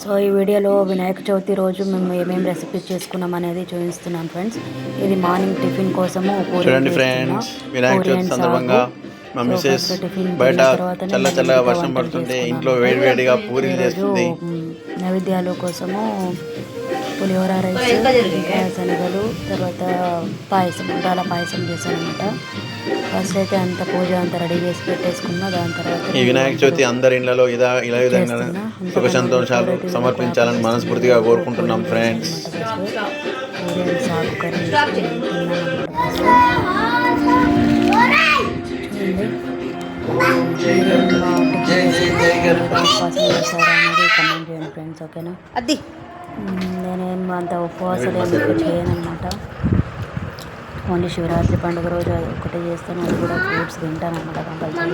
So ఈ వీడియోలో వినాయక చవితి రోజు మేము ఏమేమి రెసిపీ చేసుకున్నాం అనేది చూపిస్తున్నాను ఫ్రెండ్స్. ఇది మార్నింగ్ టిఫిన్ కోసము చూడండి ఫ్రెండ్స్, వినాయక చవితి సందర్భంగా మా మిసెస్ బయట చల్ల చల్లగా వర్షం పడుతుంటే ఇంట్లో వేడివేడిగా పూరీలు చేస్తుంది. నైవేద్యాల కోసము పులిహోర రైస్, ఇంకా శనగలు, తర్వాత పాయసం, ఉండాల పాయసం చేశాను అనమాట. ఫస్ట్ అయితే అంత పూజ అంతా రెడీ చేసి పెట్టేసుకున్నా. దాని తర్వాత ఈ వినాయక చవితి అందరి ఇళ్లలో ఇలా విధంగా సుఖ సంతోషాలు సమర్పించాలని మనస్ఫూర్తిగా కోరుకుంటున్నాం ఫ్రెండ్స్. సాగు కర్రీ అనేది కమెంట్ చేయండి ఫ్రెండ్స్, ఓకేనా? అది నేనేం అంత ఉపవాసాలు ఏమి చేయను అనమాట. ఓన్లీ శివరాత్రి పండుగ రోజు అది ఒకటే చేస్తాను. అది కూడా ఫ్రూట్స్ తింటాను అనమాట కంపల్సరీ.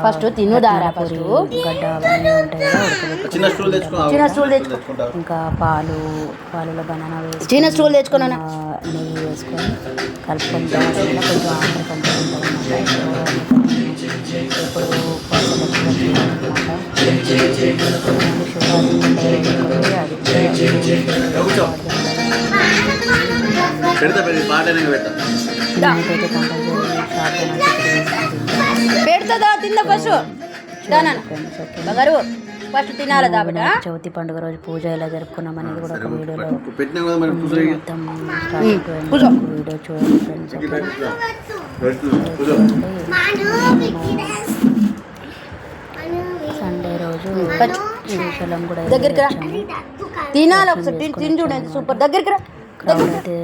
ఫస్ట్ తినుదారా, ఫస్ట్ గడ్డ అవన్నీ ఉంటాయి కదా, చిన్న స్టూల్ తెచ్చుకో. ఇంకా పాలలో బనానా వేసి చిన్న స్టూల్ తెచ్చుకున్నా, నెయ్యి వేసుకొని కలుపుకొని కొంచెం ఆఖరి కంటే ఉంటుంది అనమాట. ఇప్పుడు పెడతా తింద ఫస్ట్ ఫస్ట్ తినాలి. చవితి పండుగ రోజు పూజ ఎలా జరుపుకున్నాం అనేది కూడా ఒక వీడియోలో మొత్తం వీడియో చూడండి ఫ్రెండ్స్, సండే రోజు శ్రీశైలం కూడా తినాలి. ఒకసారి తిని చూడండి, సూపర్. దగ్గరికి క్రౌడ్ అయితే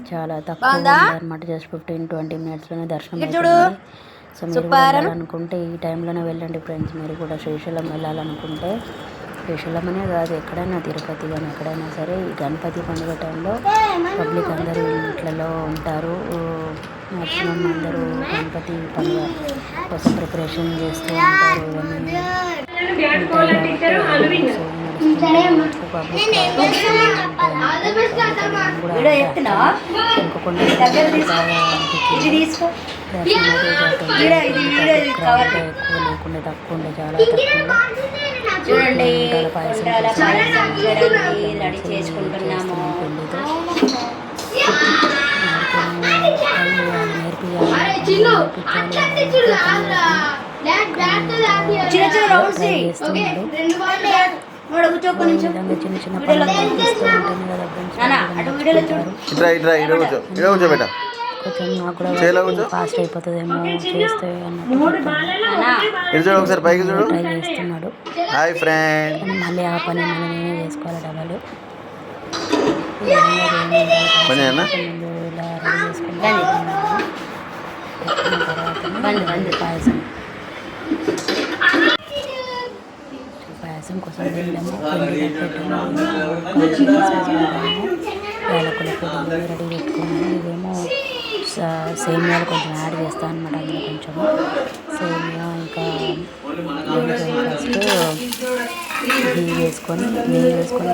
చాలా తక్కువ అనమాట. జస్ట్ 15-20 మినిట్స్లోనే దర్శనం అవుతుంది. సో మీరు వెళ్ళాలనుకుంటే ఈ టైంలోనే వెళ్ళండి ఫ్రెండ్స్. మీరు కూడా శ్రీశైలం వెళ్ళాలనుకుంటే, శ్రీశైలం అనే కాదు, ఎక్కడైనా తిరుపతి కానీ ఎక్కడైనా సరే ఈ గణపతి పండుగ టైంలో పబ్లిక్ అందరూ ఇంట్లలో ఉంటారు. మ్యాక్సిమం అందరూ గణపతి పండుగ కోసం ప్రిపరేషన్ చేస్తూ ఉంటారు. ఇవన్నీ లేకుండా తక్కువ ఉండే, చాలా తక్కువ పాయసం రెడీ చేసుకుంటున్నాము. చిన్న చిన్న పనులు చేస్తూ ఉంటాను కదా ఫ్రెండ్స్. కొంచెం నాకు కూడా ఫాస్ట్ అయిపోతుందేమో చేస్తే ట్రై చేస్తున్నాడు. మళ్ళీ ఆ పని మళ్ళీ నేనే చేసుకోవాలి డబల్. ఇలా రెడీ చేసుకుంటాను. తర్వాత పాయసం కోసం వెళ్ళాము. యాలకుల పొడి రెడీ పెట్టుకున్నాము. ఇవేమో సేమియాలు కొంచెం యాడ్ చేస్తాను అనమాట. అందులో కొంచెము సేమియా, ఇంకా ఫస్ట్ నెయ్యి వేసుకొని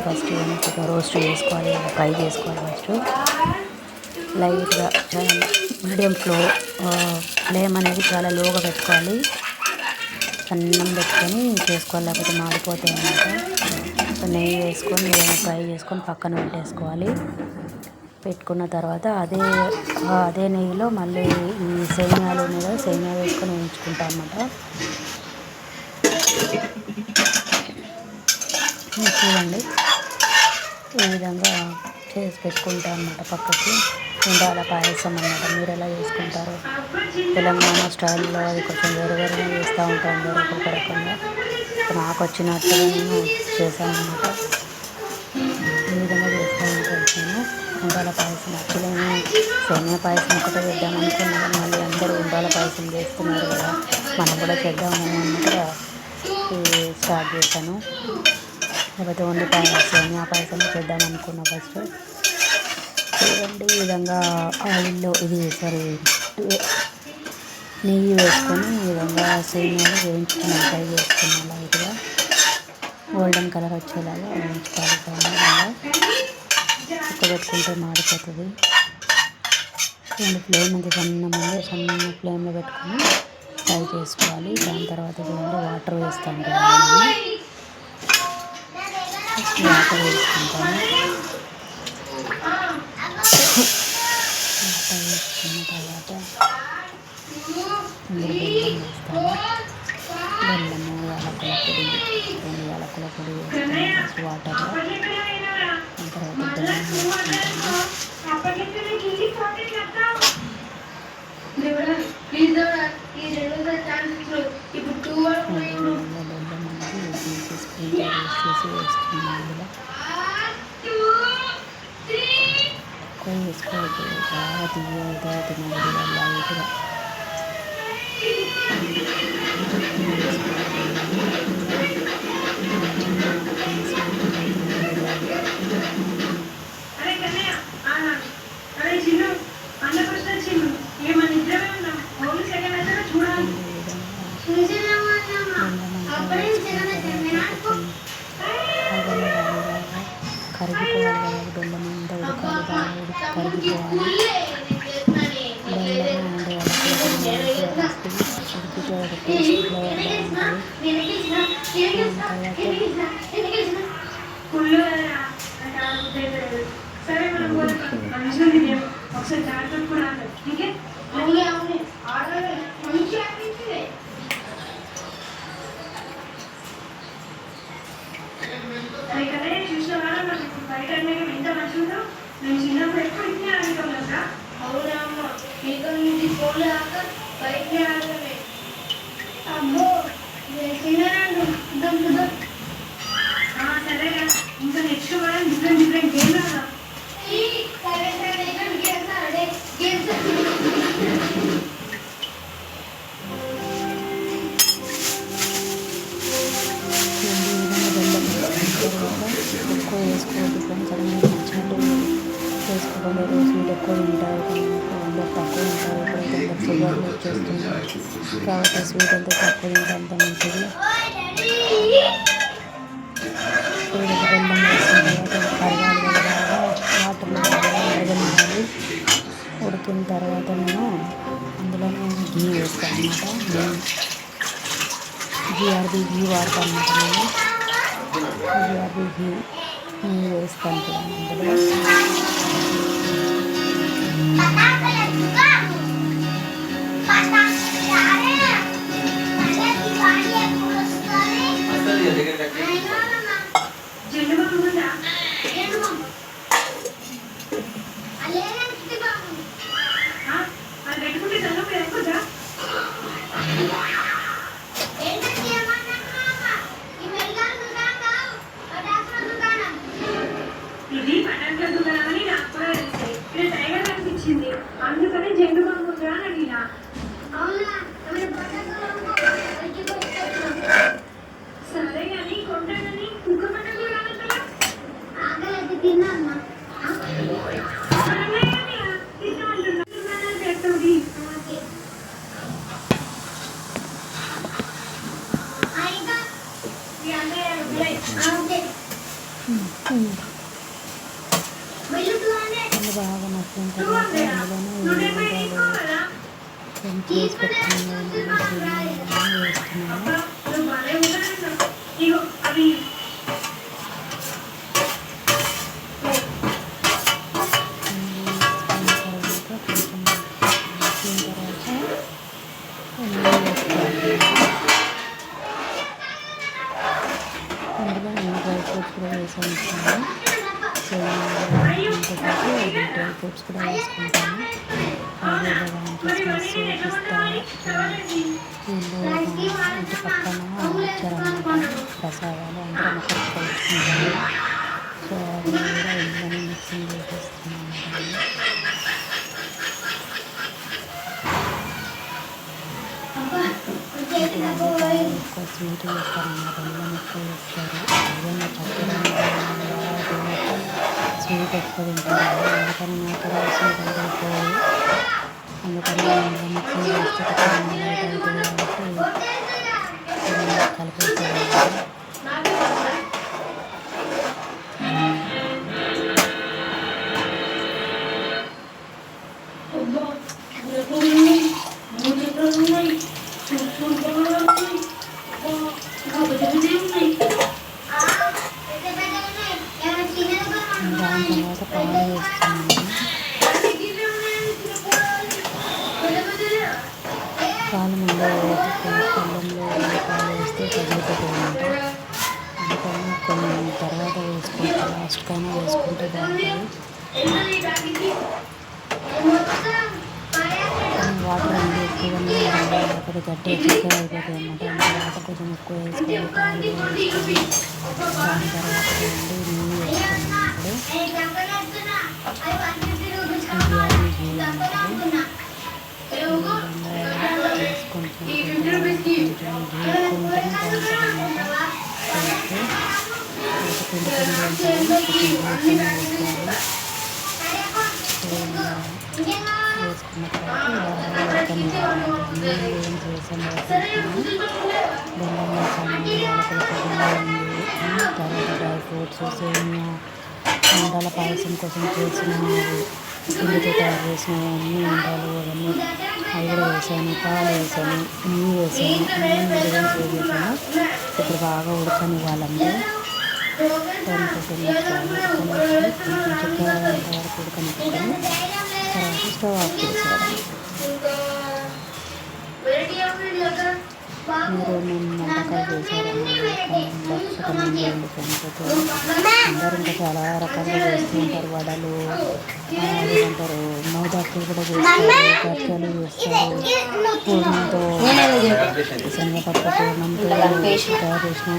ఫస్ట్ కొంచెం రోస్ట్ చేసుకోవాలి, ఫ్రై చేసుకోవాలి. ఫస్ట్ లైట్గా చాలా మీడియం ఫ్లేమ్ అనేది చాలా లోగా పెట్టుకోవాలి. సన్నం పెట్టుకొని చేసుకోవాలి, లేకపోతే మాడిపోతాయి అన్నమాట. సో నెయ్యి వేసుకొని ఫ్రై చేసుకొని పక్కన పెట్టేసుకోవాలి. పెట్టుకున్న తర్వాత అదే నెయ్యిలో మళ్ళీ ఈ సేమియాలు ఉన్నాయి కదా, సేమియా వేసుకొని వేయించుకుంటాం అన్నమాట. చూడండి, ఈ విధంగా చేసి పెట్టుకుంటాం అన్నమాట పక్కకి. ఉండాల పాయసం అన్నమాట. మీరు ఎలా చేసుకుంటారు? తెలంగాణ స్టైల్లో అది కొంచెం వేరుగా చేస్తూ ఉంటాం, ఒక్కొక్క రకంగా. నాకు వచ్చినట్టు నేను చేశాను అన్నమాట. ఈ విధంగా చేస్తూ ఉంటాను నేను. ఉండాల పాయసం యాక్చువల్లీ నేను సేమియా పాయసం ఒకటే చేద్దాం అనుకున్నాను. మళ్ళీ అందరూ ఉండాల పాయసం చేస్తున్నారు కదా, మనం కూడా చేద్దాము అన్నట్టుగా స్టార్ట్ చేశాను. లేకపోతే ఓన్లీ సేమియా పాయసం చేద్దాం అనుకున్నా ఫస్ట్. చూడండి, ఈ విధంగా ఆయిల్లో నెయ్యి వేసుకొని ఈ విధంగా సేమియాలు వేయించుకొని ఫ్రై చేసుకున్నాను. లైట్గా గోల్డెన్ కలర్ వచ్చేలాగా వేయించుకోవాలి. పెట్టుకుంటే మాడిపోతుంది. ఫ్లేమ్ అంత సన్న ఫ్లేమ్లో పెట్టుకొని ఫ్రై చేసుకోవాలి. దాని తర్వాత చూడండి వాటర్ వేస్తాం కదా, వాటర్ వేసుకుంటాము. వాటర్ వేసుకున్న తర్వాత ఇందులో బెల్లం వేస్తాము. బెల్లము, యాలకుల పొడి, 2 యాలకుల పొడి వేస్తాము వాటర్లో. దాని తర్వాత బెల్లం వేసుకుంటాము. బెల్లం అనేది తీసి స్పూన్ యూస్ చేసి వేస్తున్నాం. అందులో ఎక్కువ వేసుకోవద్దు, బాగా తీయగా తినదు, లైట్గా కరిగిపోవాలి కదా, బెల్లం అంతా ఉడకాలి, బాగా కరిగిపోవాలి. బెల్లం అండ్ ఉడికితే ఒక టేస్ట్ ఫ్లేవర్గా సరేగా ఇంకా నెక్స్ట్ మనం డిఫరెంట్ గేమ్ ఆడదాం. ఎక్కువ వేసుకోవద్దు ఫ్రెండ్స్, అది మీకు నచ్చినట్టు వేసుకోకుండా స్వీట్ ఎక్కువ తింటారు, కొందరు తక్కువ తింటారు. ఇప్పుడైతే కొందరు షుగర్లు వచ్చేస్తున్నారు కాబట్టి స్వీట్ అంతా తక్కువ తింటే అంత మంచిది. బెల్లం వేసిన తర్వాత కరగాలి కదా, వాటర్లో బాగా ఉడకనివ్వాలి. ఉడికిన తర్వాత నేను అందులోనే ఘీ వేస్తాను అన్నమాట. GRB వాడతాను అన్నమాట. నేను GRB ఘీ వేస్తాను కూడా అందులో. ఇది పటాకుల దుకాణమని నాకు కూడా తెలిసింది. ఇక్కడ టైగర్ కనిపించింది, అందుకని జెండు బాంబు ఉందా అని అడిగినా. సరే కానీ కొంటానని కుక్క పటాకులు రానంతలా బాగా మగ్గిన తర్వాత అందులోనే వేసి పెట్టుకున్నాను వేస్తున్నాను. అందులో నేను డ్రై ఫ్రూట్స్ కూడా వేసి ఉంచాను. డ్రై ఫ్రూట్స్ కూడా వేసుకుంటాను. క్రిస్మస్ పిస్తా వీళ్ళు ఇంటి పక్కన ఇచ్చారన్నమాట ప్రసాదాలు, అందరం ఒకరికి కలుసుకుంటాము. సో అది కూడా ఇంట్లోనే మిక్సింగ్ చేసేస్తున్నాను. ఎక్కువ స్వీట్ చేస్తారన్నమాట, బెల్లం ఎక్కువ చేస్తారు. ఏదైనా చక్కెర స్వీట్ ఎక్కువ తింటారు, అందుకని నాకు కూడా స్వీట్ అంటే ఎక్కువ. అందుకని మిక్సింగ్ చేస్తే లేట్ అవుతుంది కాబట్టి కలిపేసేయాలి. రోజుకైనా వేసుకుంటే బాగుంటుంది. వాటర్ అనేది ఎక్కువగానే లేకపోతే గట్టిగా చిక్కగా అయిపోతుంది అన్నమాట. అందుకే వాటర్ కొంచెం ఎక్కువ వేసుకొని పాలు వేసుకొని దాని తర్వాత నూనె వేసుకున్నాను. వేసుకున్న తర్వాత ఏం చేసాను బెల్లం వేసాను, తర్వాత డ్రై ఫ్రూట్స్, సేమియా, ఉండాల పాయసం కోసం చేసిన పిండితో తయారు చేసినవన్నీ ఉండాలి అవన్నీ అవి కూడా వేసాను, పాలు వేసాను, నెయ్యి వేసాను, అన్నీ వేసాను. ఇప్పుడు బాగా ఉడకనివ్వాలంటే 10-15 నిమిషాలు కొంచెం చక్కగా వరకు ఉడకనిచ్చుకొని తర్వాత స్టవ్ ఆఫ్ చేసేయాలి. మీరు మేము వంటకాలు చేశారని లక్షకమంది అందరూ ఇంకా చాలా రకాలుగా చేస్తూ ఉంటారు. వడలు ఏమంటారు, మౌదాకులు కూడా చేస్తారు, గట్టాలు చేస్తారు, పూర్ణంతో శనగపప్పు పూర్ణంతో తయారు చేసిన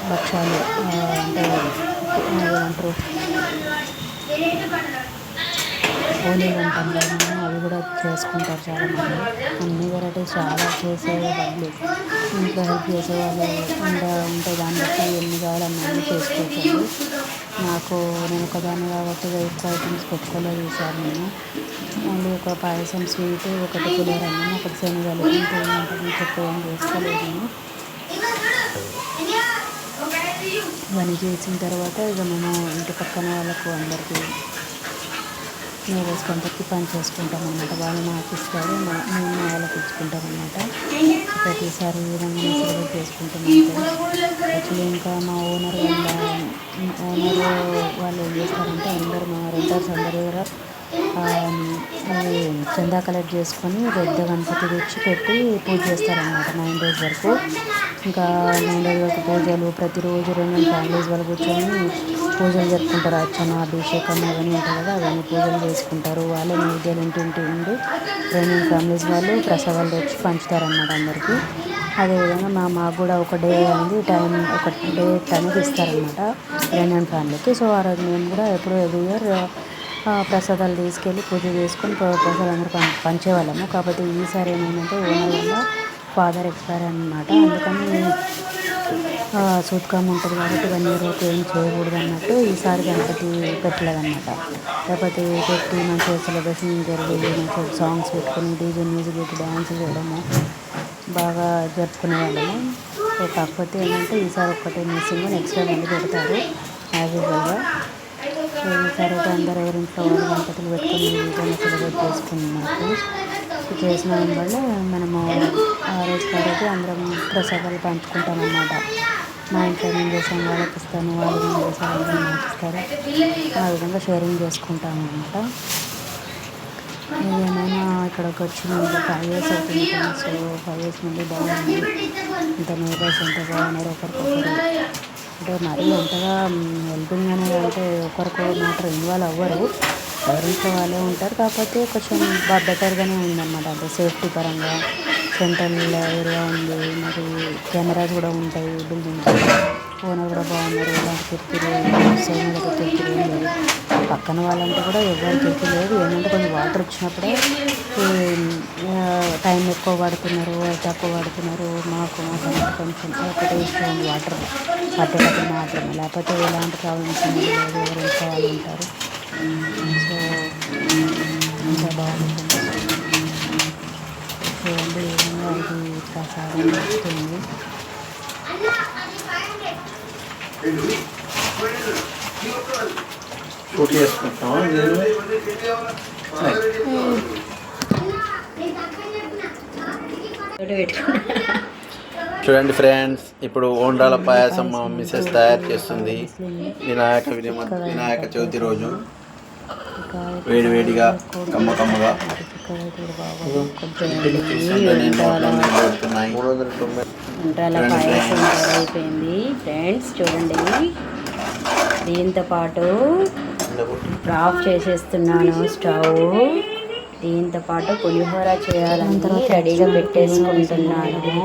భక్షాలు అంటే ఏమంటారు ఓలీలు అంటాం కదా, అవి కూడా చేసుకుంటారు చాలామంది. అన్ని వెరైటీస్ చాలా చేసేవాళ్ళు, ఇంట్లో హెల్ప్ చేసేవాళ్ళు ఉంటే దాన్ని బట్టి ఎన్ని కావాలన్నా అన్నీ చేసుకోవచ్చు. నేను ఒకదాన్ని కాబట్టి ఎక్కువ ఐటమ్స్ పెట్టుకోలేదు ఈసారి. నేను ఓన్లీ ఒక పాయసం స్వీట్, ఒకటి పులిహోరన్నం, ఒకటి శనగలు, ఇంట్లో ఉంటుంది చెప్పి ఏం చేసుకోలేదు నేను. ఇవన్నీ చేసిన తర్వాత ఇక మేము ఇంటి పక్కన వాళ్ళకు అందరికీ నేబర్స్కి అందరికీ పని చేసుకుంటాం అన్నమాట. వాళ్ళు నాకు ఇస్తారు, మేము వాళ్ళకి ఇచ్చుకుంటాం అన్నమాట. ప్రతిసారి ఈ విధంగా సెలబ్రేట్ చేసుకుంటున్నాం. యాక్చువల్లీ ఇంకా మా ఓనర్ వాళ్ళు ఏం చేస్తారంటే అందరూ మా రెంటర్స్ అందరి దగ్గర చందా కలెక్ట్ చేసుకొని పెద్ద గణపతి తెచ్చి పెట్టి పూజ చేస్తారన్నమాట 9 days వరకు. ఇంకా 9 days వరకు పూజలు ప్రతిరోజు 2 ఫ్యామిలీస్ వాళ్ళు కూర్చొని పూజలు జరుపుకుంటారు. అర్చన, అభిషేకం అవన్నీ ఉంటాయి కదా, అవన్నీ పూజలు చేసుకుంటారు. వాళ్ళే నైవేద్యాలు ఇంటి ఉండి 2 ఫ్యామిలీస్ వాళ్ళు ప్రసాదాలు తెచ్చి పంచుతారన్నమాట అందరికీ. అదేవిధంగా మాకు కూడా ఒక డే అనేది ఒక డేట్ అనేది ఇస్తారన్నమాట 2 ఫ్యామిలీకి. సో ఆ రోజు మేము కూడా ఎప్పుడూ ఎవ్రీ ఇయర్ ప్రసాదాలు తీసుకెళ్ళి పూజ చేసుకొని ప్రసాదాలు అందరూ పంచేవాళ్ళము. కాకపోతే ఈసారి ఏమైందంటే ఓనర్ వల్ల ఫాదర్ ఎక్స్పైర్ అన్నమాట. అందుకని సూత్కాం ఉంటుంది కాబట్టి 1 year వరకు ఏం చేయకూడదు అన్నట్టు ఈసారి గణపతి పెట్టలేదన్నమాట. లేకపోతే పెట్టి మంచిగా సెలబ్రేషన్ జరిగేది, మంచిగా సాంగ్స్ పెట్టుకుని డీజే మ్యూజిక్ పెట్టి డ్యాన్స్ చేయడము బాగా జరుపుకునే వాళ్ళము. సో కాకపోతే ఏంటంటే ఈసారి ఒక్కటే మిస్సింగ్, నెక్స్ట్ టైం మళ్ళీ పెడతారు యాజ్ యూజువల్గా. సో ఈసారి అయితే అందరూ ఎవరింట్లో వాళ్ళు గణపతులు పెట్టుకొని ఈ విధంగా సెలబ్రేట్ చేసుకున్నట్టు చేసిన వల్ల మనము ఆ రోజు అందరం ప్రసాదాలు పంచుకుంటాం అన్నమాట. మా ఇంట్లో నేను చేసాను వాళ్ళకి ఇస్తాను, వాళ్ళు నేను చేసాను అందరూ నాకు ఇస్తారు. ఆ విధంగా షేరింగ్ చేసుకుంటాం అన్నమాట. ఏమైనా ఇక్కడికి వచ్చి మేము 5 years అవుతుంది. సో 5 years నుండి బాగుంది. ఇంత నేబర్స్ ఎంత బాగున్నారు ఒకరికొకరు. అంటే మరీ అంతగా హెల్పింగ్ అనేది అంటే ఒకరికి మాత్రం ఇన్వాల్వ్ అవ్వరు, ఎవరింట్లో వాళ్ళే ఉంటారు. కాకపోతే కొంచెం బాగా బెటర్గానే ఉందన్నమాట. అంటే సేఫ్టీ పరంగా సెంట్రల్ ఏరియా ఉంది, మరి కెమెరాస్ కూడా ఉంటాయి బిల్డింగ్స్. ఓనర్ కూడా బాగున్నారు, ఎలాంటి కిటికీలు సైడ్ మీద కిటికీలు ఏం లేదు. పక్కన వాళ్ళంటే కూడా ఎవరు కిటికీ లేదు. ఏంటంటే కొంచెం వాటర్ వచ్చినప్పుడే టైం ఎక్కువ పడుతున్నారు, తక్కువ పడుతున్నారు. మాకు కొంచెం ఒకటే ఇష్టం ఉంది వాటర్ పట్టేటప్పుడు మాత్రమే, లేకపోతే ఎలాంటి ప్రాబ్లమ్స్ అనేది లేదు, ఎవరింట్లో వాళ్ళు ఉంటారు. సో ఇంకా బాగుంటుంది. చూడండి ఈ విధంగా ఇది ప్రసాదం వస్తుంది. చూడండి ఫ్రెండ్స్, ఇప్పుడు ఓండాల పాయసం మా మిసెస్ తయారు చేస్తుంది. వినాయక చవితి రోజు వేడివేడిగా కమ్మగా ఉండాల పాయసం అయిపోయింది ఫ్రెండ్స్. చూడండి దీంతో పాటు ఆఫ్ చేసేస్తున్నాను స్టవ్. దీంతో పాటు పులిహోర చేయాలని రెడీగా పెట్టేసుకుంటున్నాను.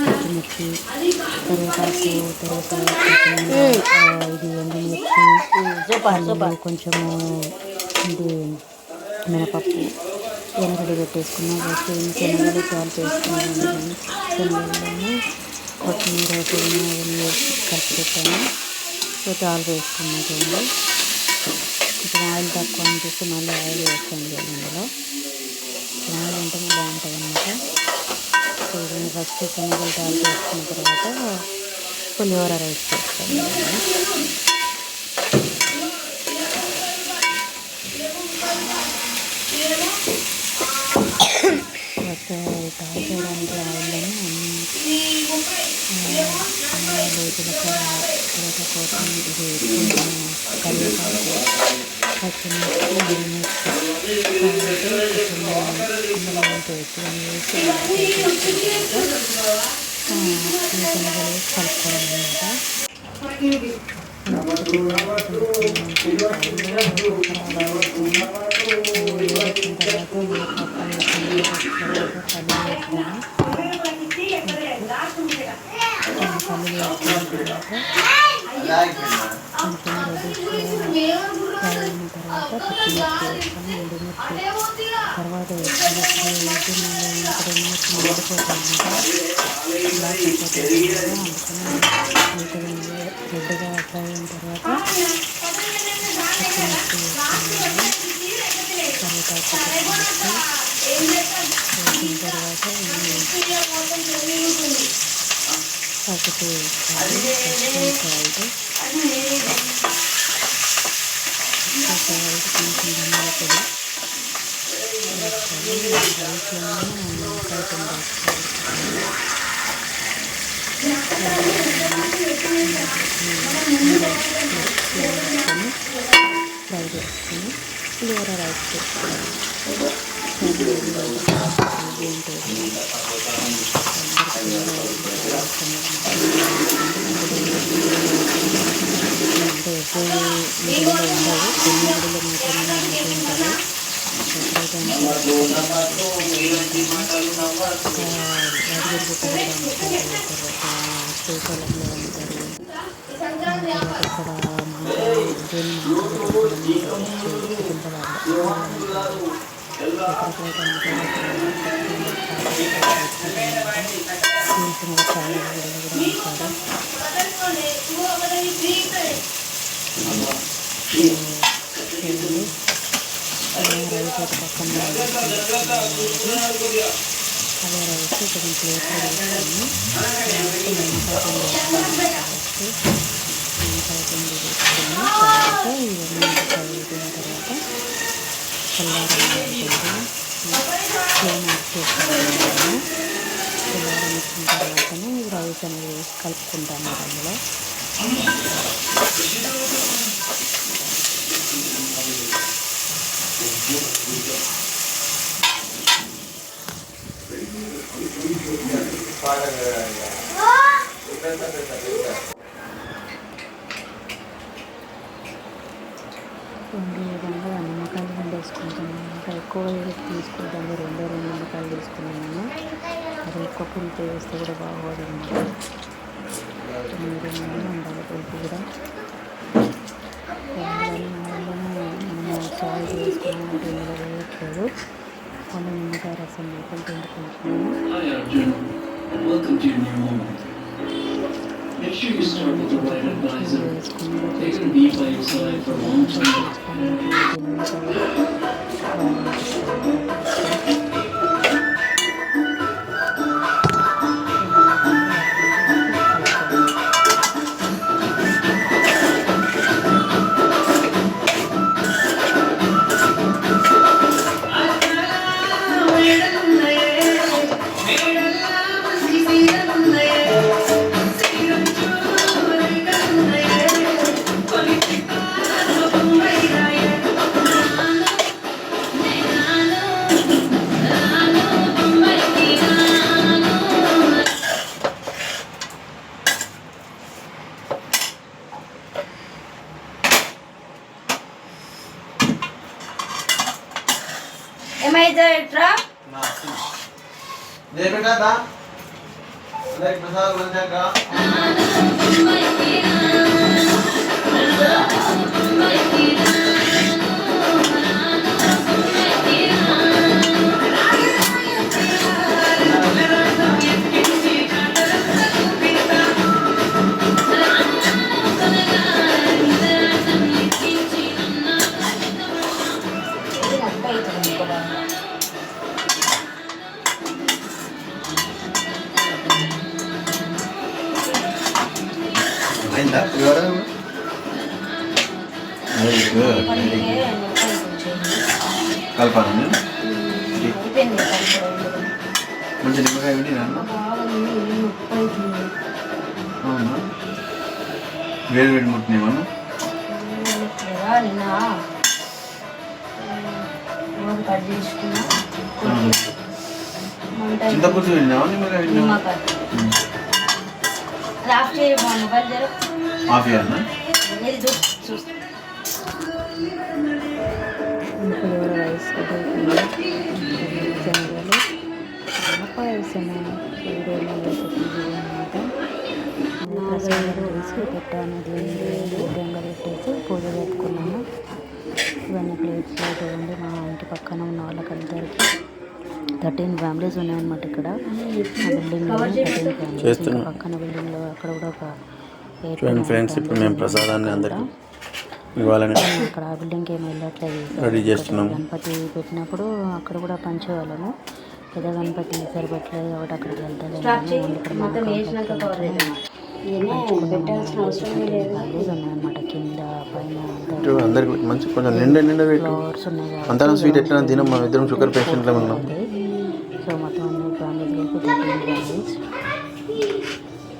పచ్చిమిర్చి, కరివేపాకు, ఇది ఎండుమిర్చి, కొంచెము ఇది మినపప్పు ఇవన్నీ రెడీ పెట్టేసుకున్నాం. ఫస్ట్ శనగలు చాలు చేసుకున్నాను. శనగలను కొత్తిమీర పుదీనా అవన్నీ వేసి కలిపి పెట్టాను. సో చాలు వేసుకున్నాను చూడండి. కొంచెం ఆయిల్ తక్కువ అనిపిస్తే మళ్ళీ ఆయిల్ వేస్తాను అందులో. ఆయిల్ ఉంటేనే బాగుంటుంది అన్నమాట. సో ఫస్ట్ శనగలు చాలు చేసుకున్న తర్వాత పులిహోర రైస్ చేస్తాను. ఫస్ట్ తాగడానికి ఆయిల్లోనే అన్ని జీలకర్ర, తర్వాత కొత్తిమీర, కరివేపాకు, పచ్చిమిర్చి, ఎండుమిర్చి, వేసి శనగలు కలుపుకోవడం అనమాట. వచ్చిన తర్వాత పచ్చిమిర్చి వేస్తాము, ఎండుమిర్చి తర్వాత వేస్తాము. ఎండుమిర్చి మండిపోతుంది ఇలా అందుకని రెడ్గా ఫ్రై అయిన తర్వాత పచ్చిమిర్చి వేస్తున్నాము. కరివేపాకు వేసిన తర్వాత పసుపు వేసుకోవాలి. సాల్ట్ కొంచెం ధనియాల పొడి వేసుకోవాలి. ఫ్రై చేసుకొని పులిహోర రైస్ చేసుకోవాలి. అంటే ఎక్కువ ఉండవు, కొన్ని గుడిలో మాత్రమే ఉంటుంది. శ్రీకాళంలో ఉంటారు. ఇక్కడ చాలా గుడిలో కూడా ఉంటారు. రైస్ ఒక పక్కన అదే రైస్ కొంచెం ప్లేట్లో వేసుకొని నిమ్మకాయ వేసుకొని తర్వాత ఇవన్నీ అయిపోయిన తర్వాత చల్లారం ఫ్లేమ్ ఆఫ్ చేసుకుంటాము. చల్లారం ఇచ్చిన తర్వాతనే రైస్ అనేది వేసి కలుపుకుంటాము అందులో. రెండు విధంగా నిమ్మకాయలు వండేసుకుంటాను. ఇంకా ఎక్కువ తీసుకుంటాను, రెండు నిమ్మకాయలు తీసుకున్నాను. అది ఎక్కువ పులుపు వేస్తే కూడా బాగోదు అన్నమాట. మీడియంగా ఉండాలి పులుపు కూడా. మనము సాల్ట్ వేసుకున్నామంటే ఇందులో వేయట్లేదు. కొన్ని నిమ్మకాయ రసం వేసుకొని తింటుకుంటున్నాము. Make sure you start with the right advisor. Taking deep by your side for a long time. పంచాదా అందరికి ప్రసాదం పంచాక అయిందా వెరీ గుడ్ కలపాలండి మంచి నిమ్మకాయ విని నాన్న అవునా వేడి వేడి ముట్టినేమన్నా కట్ చేసుకున్నా చింతపులుసు విన్నావా నిమ్మకాయ విన్నావా ఆఫ్ చేయ మొబైల్ జర ఆఫ్ చేయాలన్నా ఇది చూస్తా పులిహోర రైస్ శనగలు పాయసం ప్రసాదాలు వేసి పెట్టాను దూరంగా పెట్టేసి పూజ పెట్టుకున్నాము. ఇవన్నీ ప్లేట్స్లో చూడండి మా ఇంటి పక్కన ఉన్న వాళ్ళకందరికీ 13 ఫ్యామిలీస్ ఉన్నాయన్నమాట. ఇక్కడ బిల్డింగ్ 13 ఫ్యామిలీస్ పక్కన బిల్డింగ్లో అక్కడ కూడా ఒక ఫ్రెండ్స్ ఇప్పుడు మేము ప్రసాదాన్ని అందరికీ ఇవ్వాలని అక్కడ ఆ బిల్డింగ్కి ఏమి వెళ్ళట్లేదు. రెడీ చేస్తున్నాము. గణపతి పెట్టినప్పుడు అక్కడ కూడా పంచేవాళ్ళము. పెద్ద గణపతి ఈసారి పెట్టలేదు కాబట్టి అక్కడికి వెళ్తలేదు. ఉన్నాయన్నమాట కింద పైన అందరికి మంచి కొంచెం నిండా ఫ్లవర్స్ ఉన్నాయి అంతా స్వీట్ ఎట్లా తినం మనం ఇద్దరం షుగర్ పేషెంట్లో ఉన్నాం. సో మొత్తం అన్ని ఫ్యామిలీస్ కలిపి 13 ఫ్యామిలీస్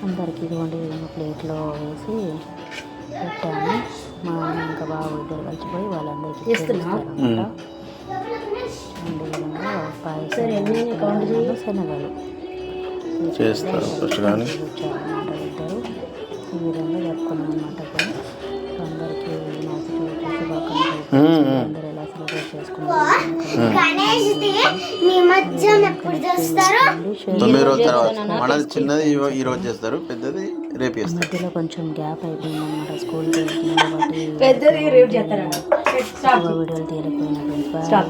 అందరికి ఇదిగోండి ప్లేట్లో వేసి పెట్టాను. మా ఆయన ఇంకా బాగా ఇద్దరు కలిసిపోయి వాళ్ళందరికీ ఇస్తారన్నమాట. విధంగా పాయసం శనగలు చేస్తారు వచ్చారన్నమాట ఇద్దరు. ఈ విధంగా జరుపుకున్నాం అన్నమాట. అందరికీ వినాయక చవితి శుభాకాంక్షలు. అందరూ ఎలా సెలబ్రేట్ చేసుకున్నారు 9 రోజుల తర్వాత మనది చిన్నది ఈ రోజు చేస్తారు, పెద్దది రేపు చేస్తారు. మధ్యలో కొంచెం గ్యాప్ అయిపోయింది అన్నమాట. స్కూల్కి వెళ్తున్నాం కాబట్టి వీడియోలు తీయలేకపోయినా.